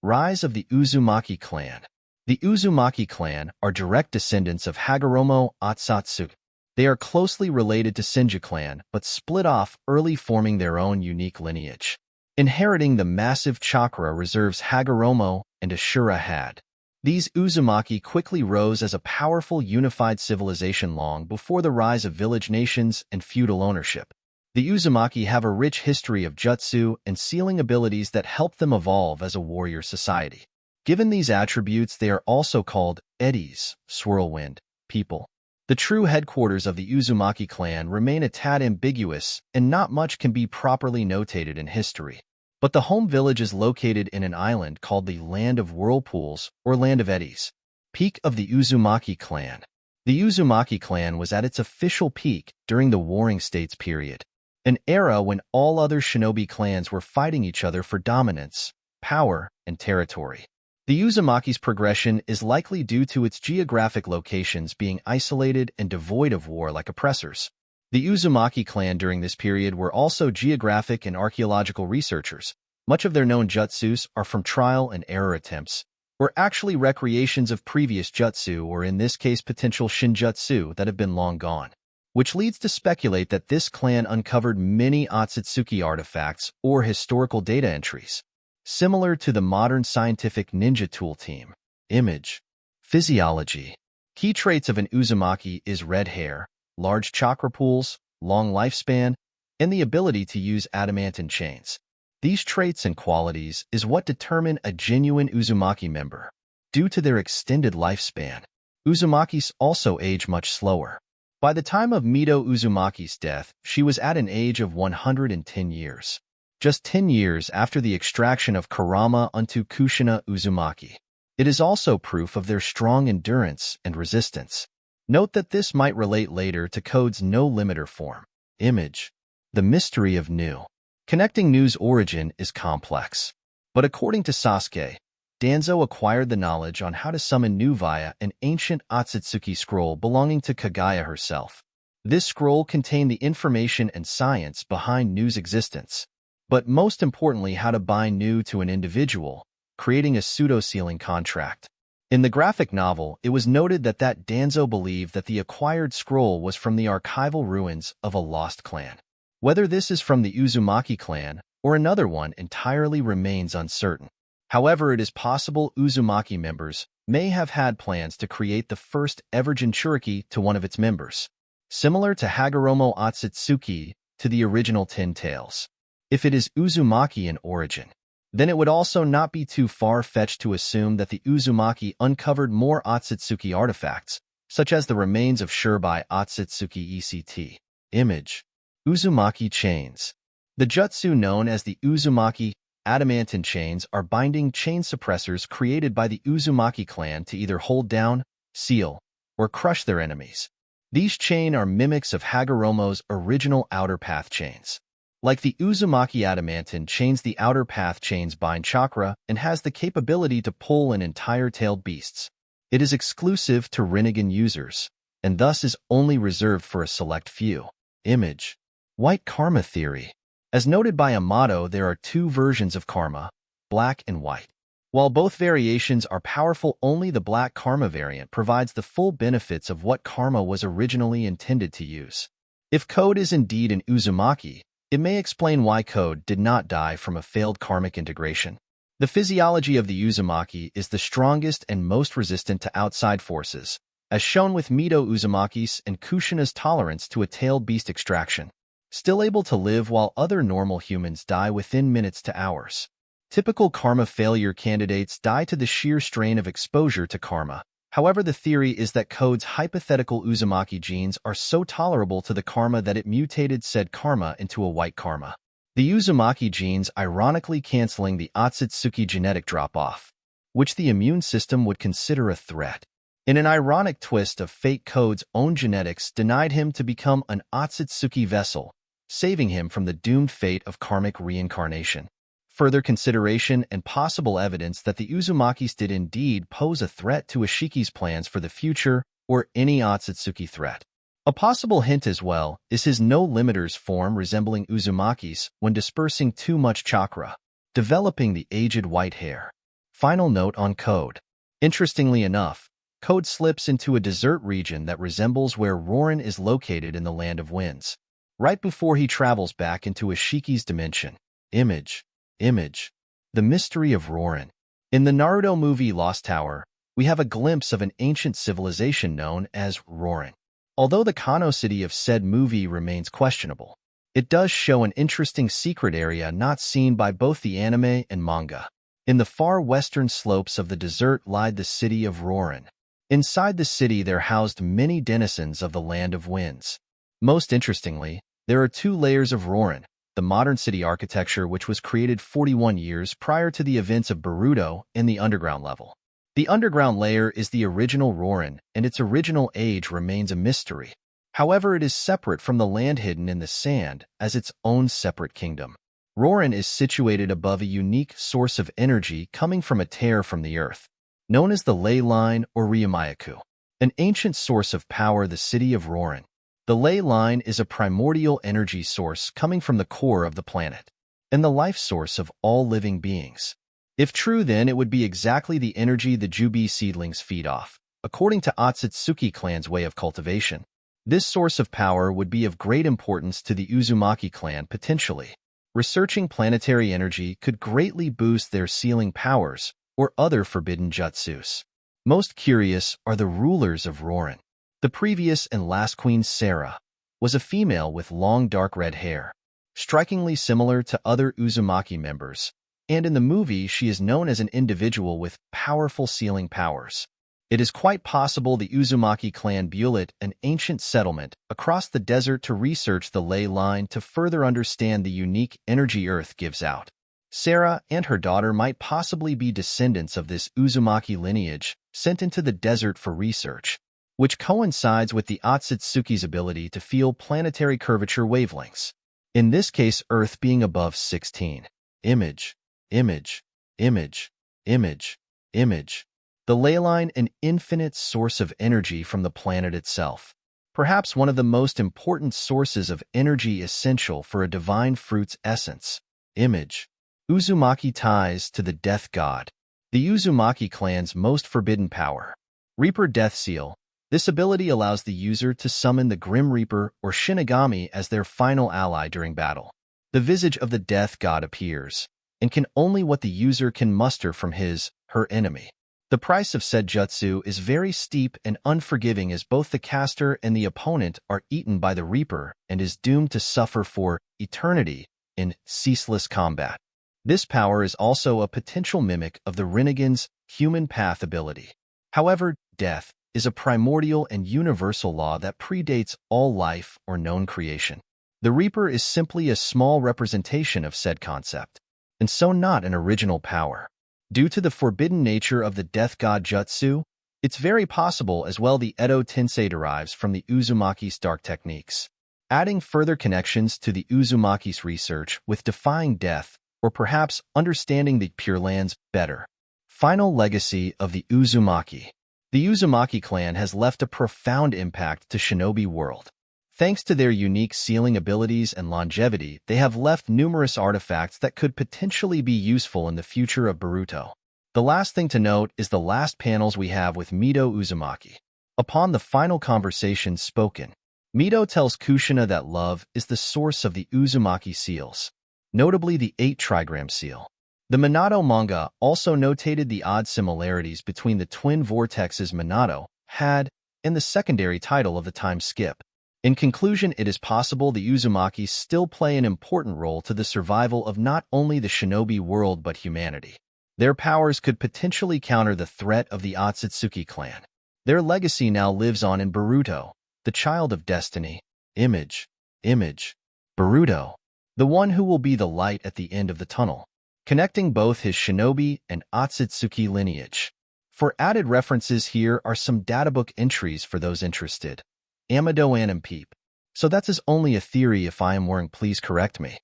Rise of the Uzumaki clan. The Uzumaki clan are direct descendants of Hagoromo Otsutsuki. They are closely related to Shinja clan, but split off early, forming their own unique lineage. Inheriting the massive chakra reserves Hagoromo and Ashura had. These Uzumaki quickly rose as a powerful unified civilization long before the rise of village nations and feudal ownership. The Uzumaki have a rich history of jutsu and sealing abilities that help them evolve as a warrior society. Given these attributes, they are also called eddies, swirlwind, people. The true headquarters of the Uzumaki clan remain a tad ambiguous, and not much can be properly notated in history. But the home village is located in an island called the Land of Whirlpools, or Land of Eddies. Peak of the Uzumaki clan. The Uzumaki clan was at its official peak during the Warring States period, an era when all other shinobi clans were fighting each other for dominance, power, and territory. The Uzumaki's progression is likely due to its geographic locations being isolated and devoid of war-like oppressors. The Uzumaki clan during this period were also geographic and archaeological researchers. Much of their known jutsus are from trial and error attempts, or actually recreations of previous jutsu, or in this case potential shinjutsu that have been long gone, which leads to speculate that this clan uncovered many Otsutsuki artifacts or historical data entries, similar to the modern scientific ninja tool team. Image. Physiology. Key traits of an Uzumaki is red hair, large chakra pools, long lifespan, and the ability to use adamantine chains. These traits and qualities is what determine a genuine Uzumaki member. Due to their extended lifespan, Uzumakis also age much slower. By the time of Mito Uzumaki's death, she was at an age of 110 years. Just 10 years after the extraction of Kurama unto Kushina Uzumaki. It is also proof of their strong endurance and resistance. Note that this might relate later to Code's no-limiter form. Image. The mystery of Nu. Connecting Nu's origin is complex. But according to Sasuke, Danzo acquired the knowledge on how to summon Nu via an ancient Otsutsuki scroll belonging to Kaguya herself. This scroll contained the information and science behind Nu's existence, but most importantly how to bind Nu to an individual, creating a pseudo-sealing contract. In the graphic novel, it was noted that Danzo believed that the acquired scroll was from the archival ruins of a lost clan. Whether this is from the Uzumaki clan or another one entirely remains uncertain. However, it is possible Uzumaki members may have had plans to create the first ever jinchūriki to one of its members, similar to Hagoromo Otsutsuki to the original Ten Tails. If it is Uzumaki in origin, then it would also not be too far-fetched to assume that the Uzumaki uncovered more Otsutsuki artifacts, such as the remains of Shurbai Otsutsuki ECT. Image. Uzumaki chains. The jutsu known as the Uzumaki adamantine chains are binding chain suppressors created by the Uzumaki clan to either hold down, seal, or crush their enemies. These chains are mimics of Hagoromo's original outer path chains. Like the Uzumaki adamantine chains, the outer path chains bind chakra and has the capability to pull an entire tailed beasts. It is exclusive to Rinnegan users, and thus is only reserved for a select few. Image. White karma theory. As noted by Amato, there are two versions of karma, black and white. While both variations are powerful, only the black karma variant provides the full benefits of what karma was originally intended to use. If Code is indeed an Uzumaki, it may explain why Code did not die from a failed karmic integration. The physiology of the Uzumaki is the strongest and most resistant to outside forces, as shown with Mito Uzumaki's and Kushina's tolerance to a tailed beast extraction, still able to live while other normal humans die within minutes to hours. Typical karma failure candidates die to the sheer strain of exposure to karma. However, the theory is that Code's hypothetical Uzumaki genes are so tolerable to the karma that it mutated said karma into a white karma. The Uzumaki genes ironically canceling the Otsutsuki genetic drop-off, which the immune system would consider a threat. In an ironic twist of fate, Code's own genetics denied him to become an Otsutsuki vessel, saving him from the doomed fate of karmic reincarnation. Further consideration and possible evidence that the Uzumakis did indeed pose a threat to Ashiki's plans for the future or any Otsutsuki threat. A possible hint as well is his no-limiters form resembling Uzumaki's when dispersing too much chakra, developing the aged white hair. Final note on Code. Interestingly enough, Code slips into a desert region that resembles where Roran is located in the Land of Winds, right before he travels back into Ashiki's dimension. Image. The mystery of Roran. In the Naruto movie Lost Tower, we have a glimpse of an ancient civilization known as Roran. Although the canonicity of said movie remains questionable, it does show an interesting secret area not seen by both the anime and manga. In the far western slopes of the desert lied the city of Roran. Inside the city there housed many denizens of the Land of Winds. Most interestingly, there are two layers of Roran, the modern city architecture which was created 41 years prior to the events of Boruto, and the underground level. The underground layer is the original Roran, and its original age remains a mystery. However, it is separate from the land hidden in the sand as its own separate kingdom. Roran is situated above a unique source of energy coming from a tear from the earth, known as the ley line or Ryumayaku, an ancient source of power. The city of Roran. The ley line is a primordial energy source coming from the core of the planet, and the life source of all living beings. If true, then it would be exactly the energy the Jubi seedlings feed off, according to Otsutsuki clan's way of cultivation. This source of power would be of great importance to the Uzumaki clan potentially. Researching planetary energy could greatly boost their sealing powers or other forbidden jutsus. Most curious are the rulers of Roran. The previous and last queen, Sarah, was a female with long dark red hair, strikingly similar to other Uzumaki members, and in the movie she is known as an individual with powerful sealing powers. It is quite possible the Uzumaki clan built an ancient settlement across the desert to research the ley line to further understand the unique energy Earth gives out. Sarah and her daughter might possibly be descendants of this Uzumaki lineage sent into the desert for research, which coincides with the Otsutsuki's ability to feel planetary curvature wavelengths. In this case, Earth being above 16. Image. The ley line, an infinite source of energy from the planet itself. Perhaps one of the most important sources of energy essential for a divine fruit's essence. Image. Uzumaki ties to the death god. The Uzumaki clan's most forbidden power. Reaper Death Seal. This ability allows the user to summon the Grim Reaper or Shinigami as their final ally during battle. The visage of the death god appears, and can only what the user can muster from her enemy. The price of said jutsu is very steep and unforgiving as both the caster and the opponent are eaten by the Reaper and is doomed to suffer for eternity in ceaseless combat. This power is also a potential mimic of the Rinnegan's human path ability. However, death is a primordial and universal law that predates all life or known creation. The Reaper is simply a small representation of said concept, and so not an original power. Due to the forbidden nature of the death god jutsu, it's very possible as well the Edo Tensei derives from the Uzumaki's dark techniques, adding further connections to the Uzumaki's research with defying death or perhaps understanding the Pure Lands better. Final legacy of the Uzumaki. The Uzumaki clan has left a profound impact to Shinobi world. Thanks to their unique sealing abilities and longevity, they have left numerous artifacts that could potentially be useful in the future of Boruto. The last thing to note is the last panels we have with Mito Uzumaki. Upon the final conversation spoken, Mito tells Kushina that love is the source of the Uzumaki seals, notably the 8 trigram seal. The Minato manga also notated the odd similarities between the twin vortexes Minato had and the secondary title of the time skip. In conclusion, it is possible the Uzumaki still play an important role to the survival of not only the shinobi world but humanity. Their powers could potentially counter the threat of the Otsutsuki clan. Their legacy now lives on in Boruto, the child of destiny. Image. Boruto, the one who will be the light at the end of the tunnel, connecting both his shinobi and Otsutsuki lineage. For added references, here are some databook entries for those interested. Amado Anam Peep. So that's only a theory. If I am wrong, please correct me.